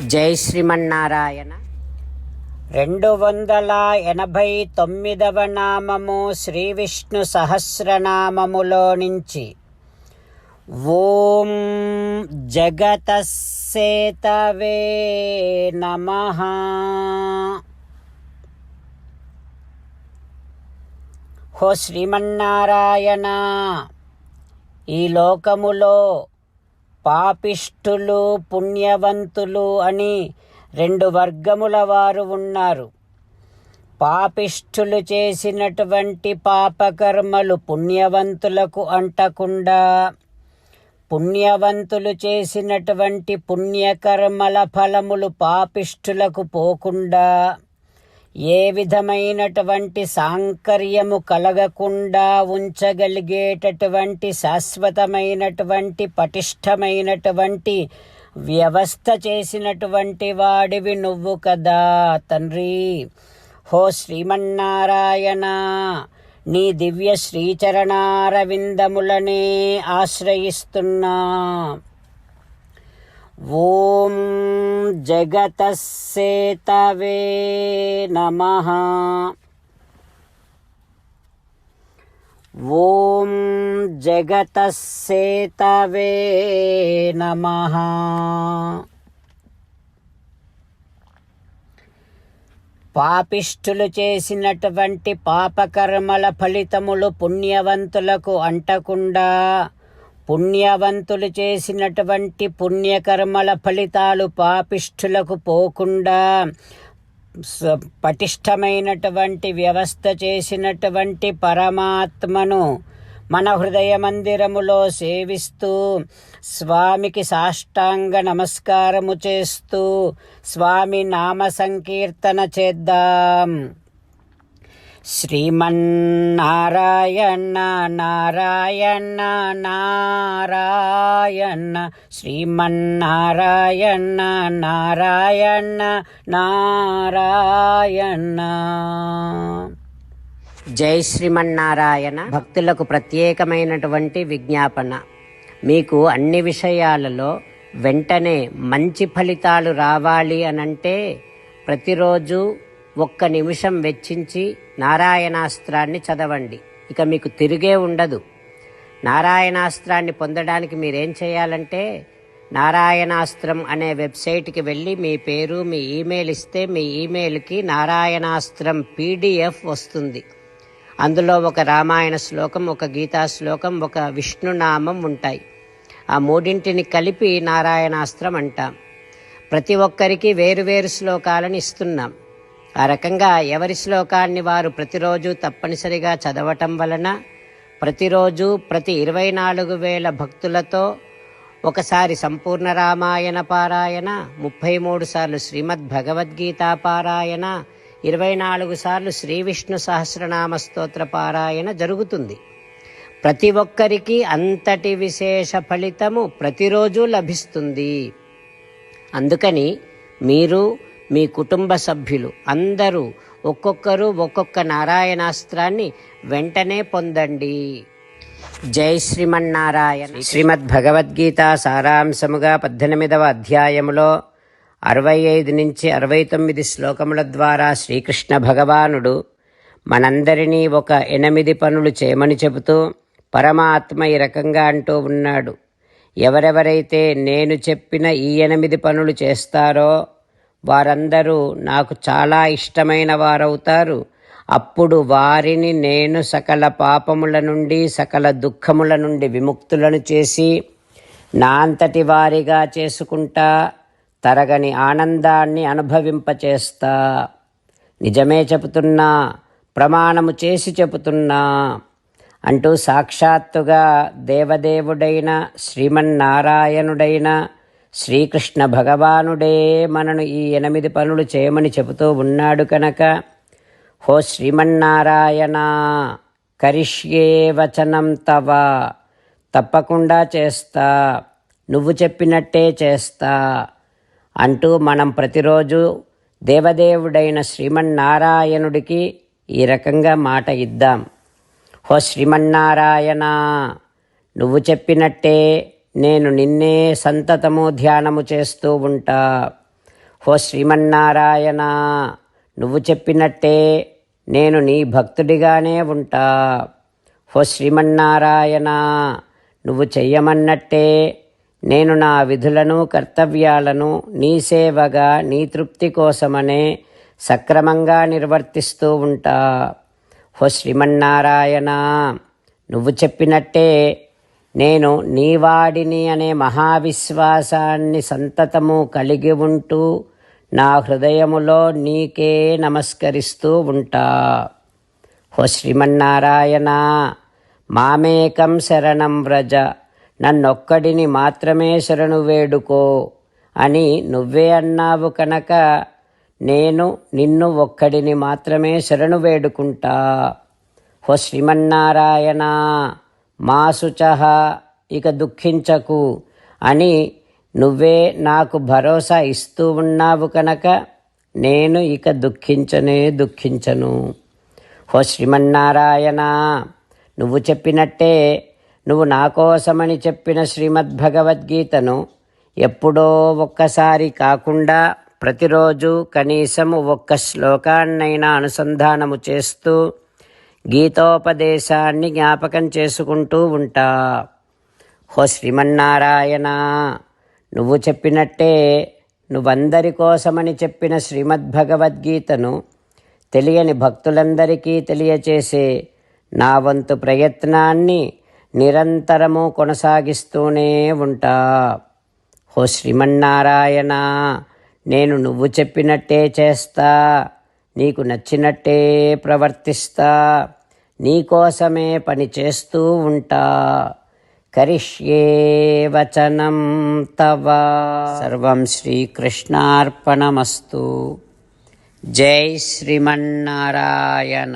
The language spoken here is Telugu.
జై శ్రీమన్నారాయణ. 289వ నామము శ్రీ విష్ణు సహస్రనామములో నుంచి ఓం జగతస్సేతవే నమః. హో శ్రీమన్నారాయణ, ఈ లోకములో పాపిష్ఠులు పుణ్యవంతులు అని 2 వర్గముల వారు ఉన్నారు. పాపిష్ఠులు చేసినటువంటి పాపకర్మలు పుణ్యవంతులకు అంటకుండా, పుణ్యవంతులు చేసినటువంటి పుణ్యకర్మల ఫలములు పాపిష్ఠులకు పోకుండా, ఏ విధమైనటువంటి సాంకర్యము కలగకుండా ఉంచగలిగేటటువంటి శాశ్వతమైనటువంటి పటిష్టమైనటువంటి వ్యవస్థ చేసినటువంటి వాడివి నువ్వు కదా తండ్రి. హో శ్రీమన్నారాయణ, నీ దివ్య శ్రీచరణారవిందములనే ఆశ్రయిస్తున్నా. ఓం జగతస్సేతవే నమః. ఓం జగతస్సేతవే నమః. పాపిష్ఠులు చేసినటువంటి పాపకర్మల ఫలితములు పుణ్యవంతులకు అంటకుండా, పుణ్యవంతులు చేసినటువంటి పుణ్యకర్మల ఫలితాలు పాపిష్ఠులకు పోకుండా, పటిష్టమైనటువంటి వ్యవస్థ చేసినటువంటి పరమాత్మను మన హృదయ మందిరములో సేవిస్తూ, స్వామికి సాష్టాంగ నమస్కారము చేస్తూ స్వామి నామ సంకీర్తన చేద్దాం. శ్రీమన్నారాయణ నారాయణ నారాయణ, శ్రీమన్నారాయణ నారాయణ నారాయణ. జై శ్రీమన్నారాయణ. భక్తులకు ప్రత్యేకమైనటువంటి విజ్ఞాపన. మీకు అన్ని విషయాలలో వెంటనే మంచి ఫలితాలు రావాలి అనంటే ప్రతిరోజు 1 నిమిషం వెచ్చించి నారాయణాస్త్రాన్ని చదవండి. ఇక మీకు తిరిగే ఉండదు. నారాయణాస్త్రాన్ని పొందడానికి మీరేం చేయాలంటే, నారాయణాస్త్రం అనే వెబ్సైట్కి వెళ్ళి మీ పేరు, మీ ఈమెయిల్ ఇస్తే మీ ఈమెయిల్కి నారాయణాస్త్రం PDF వస్తుంది. అందులో ఒక రామాయణ శ్లోకం, ఒక గీతా శ్లోకం, ఒక విష్ణునామం ఉంటాయి. ఆ 3 కలిపి నారాయణాస్త్రం అంటాం. ప్రతి ఒక్కరికి వేరువేరు శ్లోకాలను ఇస్తున్నాం. ఆ రకంగా ఎవరి శ్లోకాన్ని వారు ప్రతిరోజు తప్పనిసరిగా చదవటం వలన ప్రతిరోజు ప్రతి 24,000 భక్తులతో ఒకసారి సంపూర్ణ రామాయణ పారాయణ, 33 సార్లు శ్రీమద్ భగవద్గీత పారాయణ, 24 సార్లు శ్రీ విష్ణు సహస్రనామ స్తోత్ర పారాయణ జరుగుతుంది. ప్రతి ఒక్కరికి అంతటి విశేష ఫలితము ప్రతిరోజు లభిస్తుంది. అందుకని మీరు, మీ కుటుంబ సభ్యులు అందరూ ఒక్కొక్కరు ఒక్కొక్క నారాయణాస్త్రాన్ని వెంటనే పొందండి. జై శ్రీమన్నారాయణ. శ్రీమద్ భగవద్గీత సారాంశముగా 18వ అధ్యాయములో 65 నుంచి 69 శ్లోకముల ద్వారా శ్రీకృష్ణ భగవానుడు మనందరినీ ఒక 8 పనులు చేయమని చెబుతూ పరమాత్మ ఈ రకంగా అంటూ ఉన్నాడు. ఎవరెవరైతే నేను చెప్పిన ఈ 8 పనులు చేస్తారో వారందరూ నాకు చాలా ఇష్టమైన వారవుతారు. అప్పుడు వారిని నేను సకల పాపముల నుండి, సకల దుఃఖముల నుండి విముక్తులను చేసి నా అంతటి వారిగా చేసుకుంటా, తరగని ఆనందాన్ని అనుభవింపచేస్తా. నిజమే చెబుతున్నా, ప్రమాణము చేసి చెబుతున్నా అంటూ సాక్షాత్తుగా దేవదేవుడైన శ్రీమన్నారాయణుడైన శ్రీకృష్ణ భగవానుడే మనను ఈ 8 పనులు చేయమని చెబుతూ ఉన్నాడు కనుక, హో శ్రీమన్నారాయణ, కరిష్యే వచనం తవ, తప్పకుండా చేస్తా, నువ్వు చెప్పినట్టే చేస్తా అంటూ మనం ప్రతిరోజు దేవదేవుడైన శ్రీమన్నారాయణుడికి ఈ రకంగా మాట ఇద్దాం. హో శ్రీమన్నారాయణ, నువ్వు చెప్పినట్టే నేను నిన్నే సంతతము ధ్యానము చేస్తూ ఉంటా. ఓ శ్రీమన్నారాయణ, నువ్వు చెప్పినట్టే నేను నీ భక్తుడిగానే ఉంటా. ఓ శ్రీమన్నారాయణ, నువ్వు చెయ్యమన్నట్టే నేను నా విధులను కర్తవ్యాలను నీ సేవగా నీ తృప్తి కోసమనే సక్రమంగా నిర్వర్తిస్తూ ఉంటా. ఓ శ్రీమన్నారాయణ, నువ్వు చెప్పినట్టే నేను నీవాడిని అనే మహావిశ్వాసాన్ని సంతతము కలిగి ఉంటూ నా హృదయములో నీకే నమస్కరిస్తూ ఉంటా. ఓ శ్రీమన్నారాయణ, మామేకం శరణం వ్రజ, నన్నొక్కడిని మాత్రమే శరణు వేడుకో అని నువ్వే అన్నావు కనుక నేను నిన్ను ఒక్కడిని మాత్రమే శరణు వేడుకుంటా. ఓ శ్రీమన్నారాయణ, మా శుచః, ఇక దుఃఖించకు అని నువ్వే నాకు భరోసా ఇస్తూ ఉన్నావు కనుక నేను ఇక దుఃఖించను. ఓ శ్రీమన్నారాయణ, నువ్వు చెప్పినట్టే నువ్వు నా కోసమని చెప్పిన శ్రీమద్భగవద్గీతను ఎప్పుడో ఒక్కసారి కాకుండా ప్రతిరోజు కనీసం ఒక్క శ్లోకాన్నైనా అనుసంధానము చేస్తూ గీతోపదేశాన్ని జ్ఞాపకం చేసుకుంటూ ఉంటా. ఓ శ్రీమన్నారాయణ, నువ్వు చెప్పినట్టే నువ్వందరి కోసమని చెప్పిన శ్రీమద్భగవద్గీతను తెలియని భక్తులందరికీ తెలియచేసే నా వంతు ప్రయత్నాన్ని నిరంతరము కొనసాగిస్తూనే ఉంటా. ఓ శ్రీమన్నారాయణ, నేను నువ్వు చెప్పినట్టే చేస్తా, నీకు నచ్చినట్టే ప్రవర్తిస్తా, నీకోసమే పని చేస్తూ ఉంటా. కరిష్యే వచనం తవ. సర్వం శ్రీకృష్ణార్పణమస్తు. జై శ్రీమన్నారాయణ.